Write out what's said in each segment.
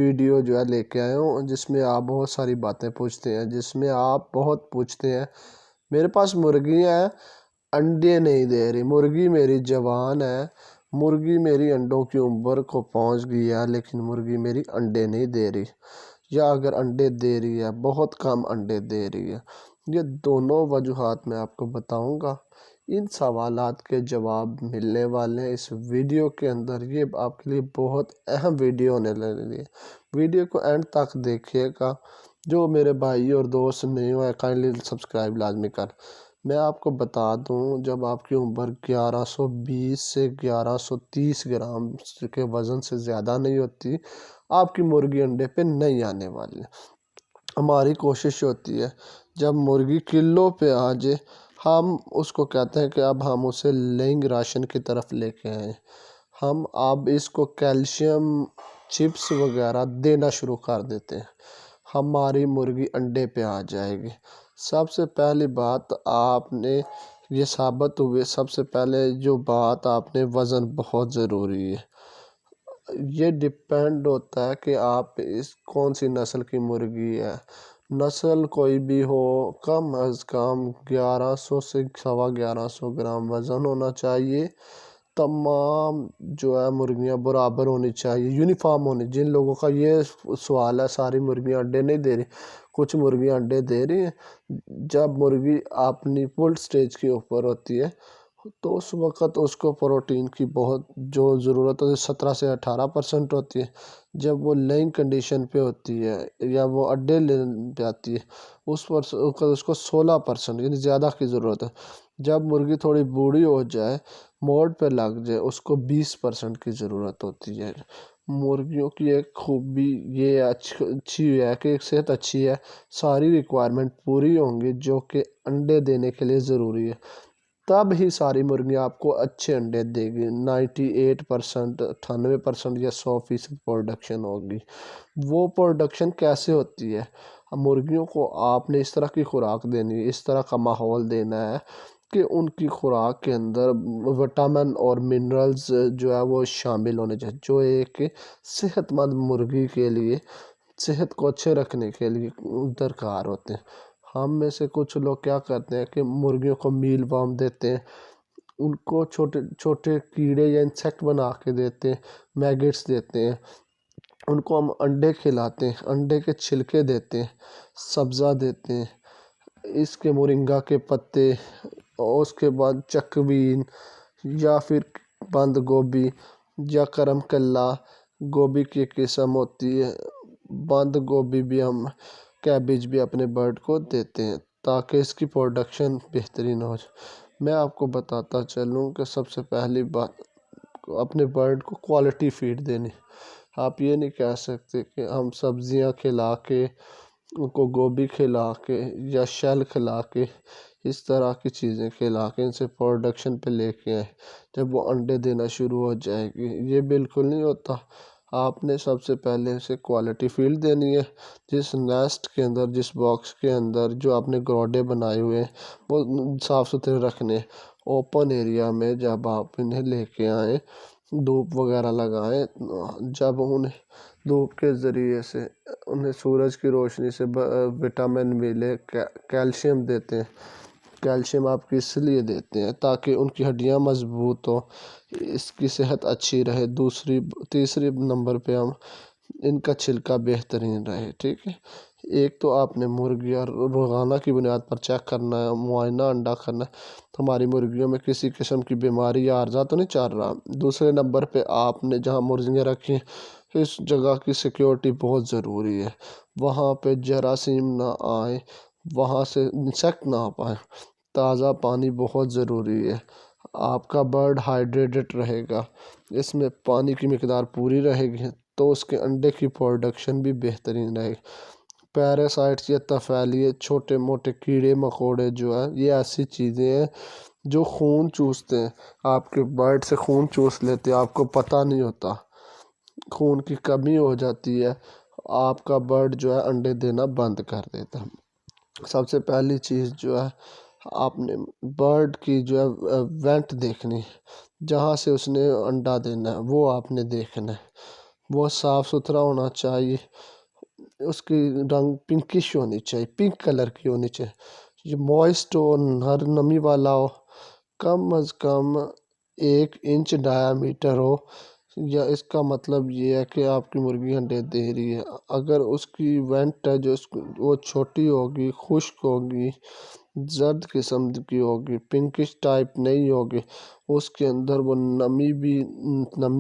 Video جو ہے لے کے آئے ہوں جس میں آپ بہت ساری باتیں پوچھتے ہیں، جس میں آپ بہت پوچھتے ہیں میرے پاس مرغیاں ہیں انڈے نہیں دے رہی، مرغی میری جوان ہے، مرغی میری انڈوں کی عمر کو پہنچ گئی ہے لیکن مرغی میری انڈے نہیں دے رہی، یا اگر انڈے دے رہی ہے بہت کم انڈے دے رہی ہے۔ یہ دونوں وجوہات میں آپ کو بتاؤں گا، ان سوالات کے جواب ملنے والے ہیں اس ویڈیو کے اندر۔ یہ آپ کے لیے بہت اہم ویڈیو ہونے لگی ہے، ویڈیو کو اینڈ تک دیکھیے گا۔ جو میرے بھائی اور دوست نہیں ہوئے کائنڈلی سبسکرائب لازمی کر۔ میں آپ کو بتا دوں، جب آپ کی عمر 1120 سے 1130 گرام کے وزن سے زیادہ نہیں ہوتی، آپ کی مرغی انڈے پہ نہیں آنے والی۔ ہماری کوشش ہوتی ہے جب مرغی کلو پہ آ جائے، ہم اس کو کہتے ہیں کہ اب ہم اسے لینگ راشن کی طرف لے کے آئیں، ہم اب اس کو کیلشیم چپس وغیرہ دینا شروع کر دیتے ہیں، ہماری مرغی انڈے پہ آ جائے گی۔ سب سے پہلی بات آپ نے یہ ثابت ہوئے، سب سے پہلے جو بات آپ نے، وزن بہت ضروری ہے۔ یہ ڈیپینڈ ہوتا ہے کہ آپ کون سی نسل کی مرغی ہے، نسل کوئی بھی ہو، کم از کم 1100 سے 1150 گرام وزن ہونا چاہیے۔ تمام جو ہے مرغیاں برابر ہونی چاہیے، یونیفارم ہونی۔ جن لوگوں کا یہ سوال ہے ساری مرغیاں انڈے نہیں دے رہی، کچھ مرغیاں انڈے دے رہی ہیں، جب مرغی اپنی فل سٹیج کے اوپر ہوتی ہے تو اس وقت اس کو پروٹین کی بہت جو ضرورت ہوتی ہے 17 سے 18% ہوتی ہے۔ جب وہ لینگ کنڈیشن پہ ہوتی ہے یا وہ انڈے پہ آتی ہے اس کو 16% یعنی زیادہ کی ضرورت ہے۔ جب مرغی تھوڑی بوڑھی ہو جائے، موڑ پہ لگ جائے، اس کو 20% کی ضرورت ہوتی ہے۔ مرغیوں کی ایک خوبی یہ اچھی ہے کہ ایک صحت اچھی ہے، ساری ریکوائرمنٹ پوری ہوں گی جو کہ انڈے دینے کے لیے ضروری ہے، تب ہی ساری مرغیاں آپ کو اچھے انڈے دے گی۔ 98%، 98% یا 100% پروڈکشن ہوگی۔ وہ پروڈکشن کیسے ہوتی ہے؟ مرغیوں کو آپ نے اس طرح کی خوراک دینی ہے، اس طرح کا ماحول دینا ہے کہ ان کی خوراک کے اندر وٹامن اور منرلز جو ہے وہ شامل ہونے چاہیے، جو ایک صحت مند مرغی کے لیے، صحت کو اچھے رکھنے کے لیے درکار ہوتے ہیں۔ ہم میں سے کچھ لوگ کیا کرتے ہیں کہ مرغیوں کو میل ورم دیتے ہیں، ان کو چھوٹے چھوٹے کیڑے یا انسیکٹ بنا کے دیتے ہیں، میگٹس دیتے ہیں، ان کو ہم انڈے کھلاتے ہیں، انڈے کے چھلکے دیتے ہیں، سبزہ دیتے ہیں، اس کے مورنگا کے پتے، اور اس کے بعد چکوین یا پھر بند گوبھی یا کرم کلا گوبھی کی قسم ہوتی ہے، بند گوبھی بھی ہم کیبیج بھی اپنے برڈ کو دیتے ہیں تاکہ اس کی پروڈکشن بہترین ہو جائے۔ میں آپ کو بتاتا چلوں کہ سب سے پہلی بات اپنے برڈ کو کوالٹی فیڈ دینی۔ آپ یہ نہیں کہہ سکتے کہ ہم سبزیاں کھلا کے، ان کو گوبھی کھلا کے یا شیل کھلا کے، اس طرح کی چیزیں کھلا کے ان سے پروڈکشن پہ لے کے آئیں جب وہ انڈے دینا شروع ہو جائے گی، یہ بالکل نہیں ہوتا۔ آپ نے سب سے پہلے اسے کوالٹی فیڈ دینی ہے۔ جس نیسٹ کے اندر، جس باکس کے اندر جو آپ نے گروڈے بنائے ہوئے ہیں وہ صاف ستھرے رکھنے، اوپن ایریا میں جب آپ انہیں لے کے آئیں، دھوپ وغیرہ لگائیں، جب انہیں دھوپ کے ذریعے سے انہیں سورج کی روشنی سے وٹامن ملے، کیلشیم دیتے ہیں۔ کیلشیم آپ کو اس لیے دیتے ہیں تاکہ ان کی ہڈیاں مضبوط ہوں، اس کی صحت اچھی رہے۔ تیسری نمبر پہ ہم ان کا چھلکا بہترین رہے، ٹھیک ہے۔ ایک تو آپ نے مرغیاں روزانہ کی بنیاد پر چیک کرنا ہے، معائنہ انڈا کرنا ہے ہماری مرغیوں میں کسی قسم کی بیماری یا عارضہ تو نہیں چل رہا۔ دوسرے نمبر پہ آپ نے جہاں مرغیاں رکھی ہیں اس جگہ کی سیکیورٹی بہت ضروری ہے، وہاں پہ جراثیم نہ آئیں، وہاں سے انسیکٹ نہ پائیں، تازہ پانی بہت ضروری ہے۔ آپ کا برڈ ہائیڈریٹڈ رہے گا، اس میں پانی کی مقدار پوری رہے گی تو اس کے انڈے کی پروڈکشن بھی بہترین رہے گی۔ پیراسائٹس یا طفیلیے، چھوٹے موٹے کیڑے مکوڑے جو ہیں، یہ ایسی چیزیں ہیں جو خون چوستے ہیں، آپ کے برڈ سے خون چوس لیتے ہیں، آپ کو پتہ نہیں ہوتا، خون کی کمی ہو جاتی ہے، آپ کا برڈ جو ہے انڈے دینا بند کر دیتا ہے۔ سب سے پہلی چیز جو ہے، آپ نے برڈ کی جو ہے وینٹ دیکھنی ہے، جہاں سے اس نے انڈا دینا ہے وہ آپ نے دیکھنا ہے۔ وہ صاف ستھرا ہونا چاہیے، اس کی رنگ پنکش ہونی چاہیے، پنک کلر کی ہونی چاہیے، یہ موئسٹ ہو، ہر نمی والا ہو، کم از کم 1 انچ ڈایا میٹر ہو، یا اس کا مطلب یہ ہے کہ آپ کی مرغی انڈے دے رہی ہے۔ اگر اس کی وینٹ ہے جو وہ چھوٹی ہوگی، خشک ہوگی، زرد قسم کی ہوگی، پنکش ٹائپ نہیں ہوگی، اس کے اندر وہ نمی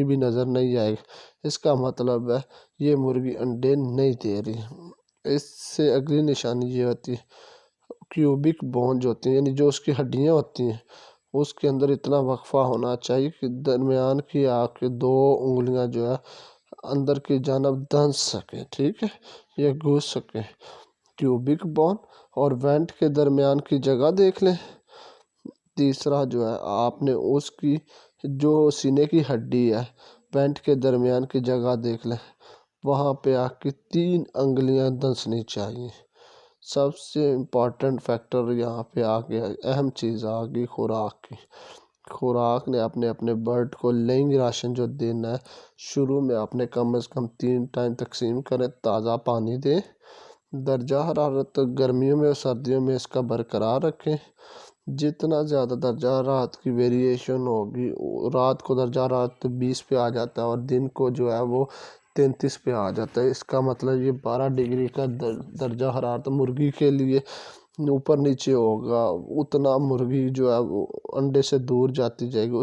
بھی نظر نہیں آئے گی، اس کا مطلب ہے یہ مرغی انڈے نہیں دے رہی۔ اس سے اگلی نشانی یہ ہوتی ہے کیوبک بون جو ہوتی ہیں، یعنی جو اس کی ہڈیاں ہوتی ہیں، اس کے اندر اتنا وقفہ ہونا چاہیے کہ درمیان کی آپ کے 2 انگلیاں جو ہے اندر کی جانب دھنس سکیں، ٹھیک ہے، یہ گھس سکیں۔ کیوبک بون اور وینٹ کے درمیان کی جگہ دیکھ لیں۔ تیسرا جو ہے آپ نے اس کی جو سینے کی ہڈی ہے، وینٹ کے درمیان کی جگہ دیکھ لیں، وہاں پہ آپ کی 3 انگلیاں دھنسنی چاہیے۔ سب سے امپورٹنٹ فیکٹر یہاں پہ آ گیا، اہم چیز آ گئی خوراک کی۔ خوراک نے اپنے برڈ کو لینگ راشن جو دینا ہے، شروع میں آپ نے کم از کم 3 ٹائم تقسیم کریں، تازہ پانی دیں، درجہ حرارت گرمیوں میں اور سردیوں میں اس کا برقرار رکھیں۔ جتنا زیادہ درجہ حرارت کی ویریشن ہوگی، رات کو درجہ حرارت 20 پہ آ جاتا ہے اور دن کو جو ہے وہ 33 پہ آ جاتا ہے، اس کا مطلب یہ 12 ڈگری کا درجہ حرارت مرغی کے لیے اوپر نیچے ہوگا، اتنا مرغی جو ہے وہ انڈے سے دور جاتی جائے گی،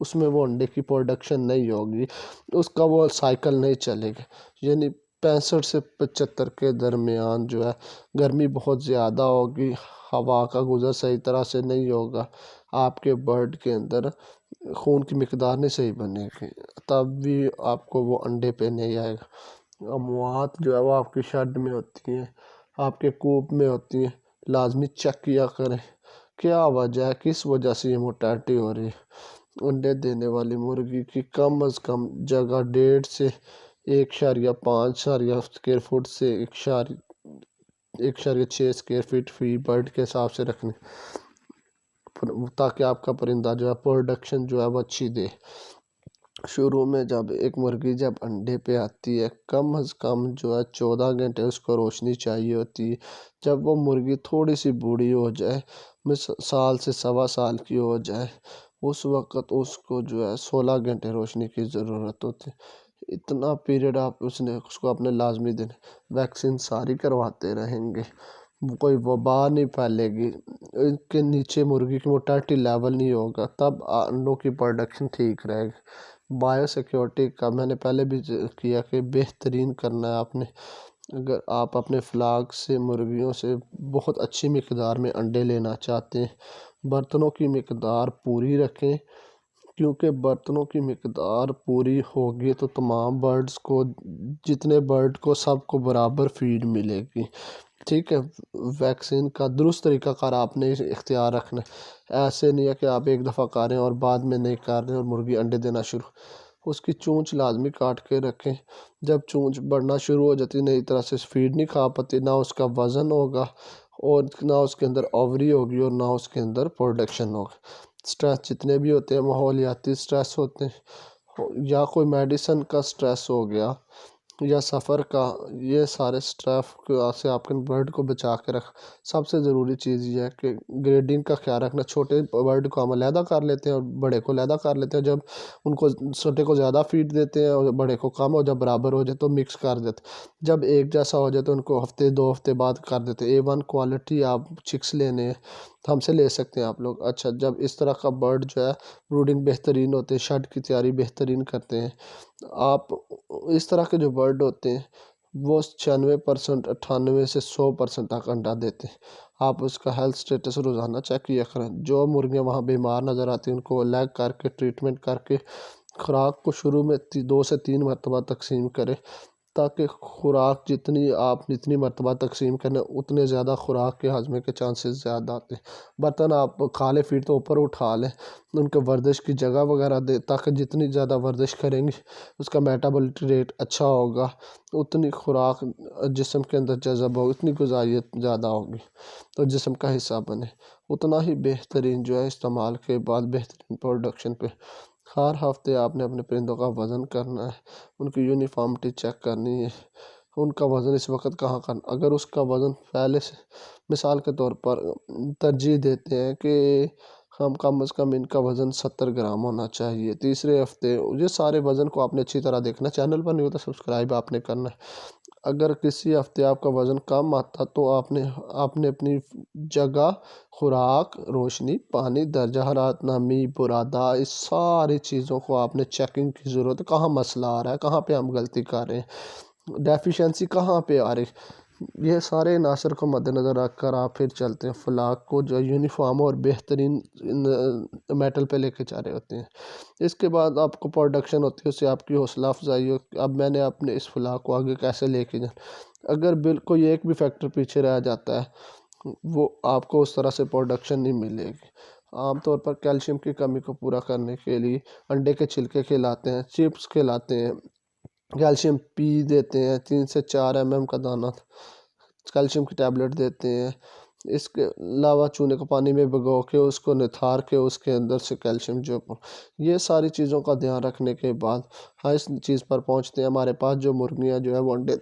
اس میں وہ انڈے کی پروڈکشن نہیں ہوگی، اس کا وہ سائیکل نہیں چلے گا، یعنی 65 سے 75 کے درمیان جو ہے گرمی بہت زیادہ ہوگی، ہوا کا گزر صحیح طرح سے نہیں ہوگا، آپ کے برڈ کے اندر خون کی مقدار نہیں صحیح بنے گی، تب بھی آپ کو وہ انڈے پہ نہیں آئے گا۔ اموات جو ہے وہ آپ کی شیڈ میں ہوتی ہیں، آپ کے کوپ میں ہوتی ہیں، لازمی چیک کیا کریں کیا وجہ ہے، کس وجہ سے یہ موٹیلٹی ہو رہی ہے۔ انڈے دینے والی مرغی کی کم از کم جگہ 1.5 سے 1.5 اسکوائر فٹ سے 1.6 اسکوائر فٹ فی برڈ کے حساب سے رکھنی، تاکہ آپ کا پرندہ جو ہے پروڈکشن جو ہے وہ اچھی دے۔ شروع میں جب ایک مرغی جب انڈے پہ آتی ہے، کم از کم جو ہے 14 گھنٹے اس کو روشنی چاہیے ہوتی ہے۔ جب وہ مرغی تھوڑی سی بوڑھی ہو جائے، سال سے 1.25 سال کی ہو جائے، اس وقت اس کو جو ہے 16 گھنٹے روشنی کی ضرورت ہوتی ہے۔ اتنا پیریڈ آپ اس کو اپنے لازمی دینے، ویکسین ساری کرواتے رہیں گے، کوئی وبا نہیں پھیلے گی، ان کے نیچے مرغی کی موٹیلٹی لیول نہیں ہوگا، تب انڈوں کی پروڈکشن ٹھیک رہے گی۔ بایو سیکیورٹی کا میں نے پہلے بھی کیا کہ بہترین کرنا ہے آپ نے، اگر آپ اپنے فلاک سے مرغیوں سے بہت اچھی مقدار میں انڈے لینا چاہتے ہیں، برتنوں کی مقدار پوری رکھیں، کیونکہ برتنوں کی مقدار پوری ہوگی تو تمام برڈز کو، جتنے برڈ کو سب کو برابر فیڈ ملے گی، ٹھیک ہے۔ ویکسین کا درست طریقہ کار آپ نے اختیار رکھنا ہے، ایسے نہیں ہے کہ آپ ایک دفعہ کریں اور بعد میں نہیں کر رہے اور مرغی انڈے دینا شروع، اس کی چونچ لازمی کاٹ کے رکھیں، جب چونچ بڑھنا شروع ہو جاتی نئی طرح سے فیڈ نہیں کھا پاتی، نہ اس کا وزن ہوگا اور نہ اس کے اندر اووری ہوگی اور نہ اس کے اندر پروڈکشن ہوگا۔ سٹریس جتنے بھی ہوتے ہیں، ماحولیاتی سٹریس ہوتے ہیں یا کوئی میڈیسن کا سٹریس ہو گیا یا سفر کا، یہ سارے سٹریس سے آپ کے برڈ کو بچا کے رکھ۔ سب سے ضروری چیز یہ ہے کہ گریڈنگ کا خیال رکھنا، چھوٹے برڈ کو ہم علیحدہ کر لیتے ہیں اور بڑے کو علیحدہ کر لیتے ہیں، جب ان کو چھوٹے کو زیادہ فیڈ دیتے ہیں اور بڑے کو کم، اور جب برابر ہو جائے تو مکس کر دیتے ہیں، جب ایک جیسا ہو جائے تو ان کو ہفتے 2 ہفتے بعد کر دیتے ہیں۔ A1 کوالٹی آپ چکس لینے ہیں ہم سے لے سکتے ہیں آپ لوگ۔ اچھا، جب اس طرح کا برڈ جو ہے بروڈنگ بہترین ہوتے ہیں، شیڈ کی تیاری بہترین کرتے ہیں، آپ اس طرح کے جو برڈ ہوتے ہیں وہ 96%، 98 سے 100% تک انڈا دیتے ہیں۔ آپ اس کا ہیلتھ سٹیٹس روزانہ چیک کیا کریں، جو مرغیاں وہاں بیمار نظر آتی ہیں ان کو الگ کر کے ٹریٹمنٹ کر کے خوراک کو شروع میں 2 سے 3 مرتبہ تقسیم کریں، تاکہ خوراک جتنی مرتبہ تقسیم کریں اتنے زیادہ خوراک کے ہضمے کے چانسز زیادہ آتے ہیں۔ برتن آپ کھا لیں فیڈ تو اوپر اٹھا لیں، ان کو ورزش کی جگہ وغیرہ دیں، تاکہ جتنی زیادہ ورزش کریں گے اس کا میٹابولک ریٹ اچھا ہوگا، اتنی خوراک جسم کے اندر جذب ہوگی، اتنی غذائیت زیادہ ہوگی تو جسم کا حصہ بنے، اتنا ہی بہترین جو ہے استعمال کے بعد بہترین پروڈکشن پہ ہر ہفتے آپ نے اپنے پرندوں کا وزن کرنا ہے، ان کی یونیفارمٹی چیک کرنی ہے، ان کا وزن اس وقت کہاں کرنا، اگر اس کا وزن پہلے سے مثال کے طور پر ترجیح دیتے ہیں کہ ہم کم از کم ان کا وزن 70 گرام ہونا چاہیے، تیسرے ہفتے یہ سارے وزن کو آپ نے اچھی طرح دیکھنا، چینل پر نہیں ہوتا سبسکرائب آپ نے کرنا ہے۔ اگر کسی ہفتے آپ کا وزن کم آتا تو آپ نے اپنی جگہ، خوراک، روشنی، پانی، درجہ حرارت، نمی، برادہ، اس ساری چیزوں کو آپ نے چیکنگ کی ضرورت ہے، کہاں مسئلہ آ رہا ہے، کہاں پہ ہم غلطی کر رہے ہیں، ڈیفیشنسی کہاں پہ آ رہی ہے۔ یہ سارے عناصر کو مد نظر رکھ کر آپ پھر چلتے ہیں، فلاک کو جو یونیفارم اور بہترین میٹل پہ لے کے جا رہے ہوتے ہیں۔ اس کے بعد آپ کو پروڈکشن ہوتی ہے، اس سے آپ کی حوصلہ افزائی ہو، اب میں نے اپنے اس فلاک کو آگے کیسے لے کے جانا۔ اگر بالکل ایک بھی فیکٹر پیچھے رہ جاتا ہے، وہ آپ کو اس طرح سے پروڈکشن نہیں ملے گی۔ عام طور پر کیلشیم کی کمی کو پورا کرنے کے لیے انڈے کے چھلکے کھلاتے ہیں، چپس کھلاتے ہیں، کیلشیم پی دیتے ہیں، 3 سے 4 mm کا دانہ کیلشیم کی ٹیبلٹ دیتے ہیں۔ اس کے علاوہ چونے کو پانی میں بھگو کے اس کو نتھار کے اس کے اندر سے کیلشیم یہ ساری چیزوں کا دھیان رکھنے کے بعد ہاں اس چیز پر پہنچتے ہیں، ہمارے پاس جو مرغیاں جو ہے وہ انڈے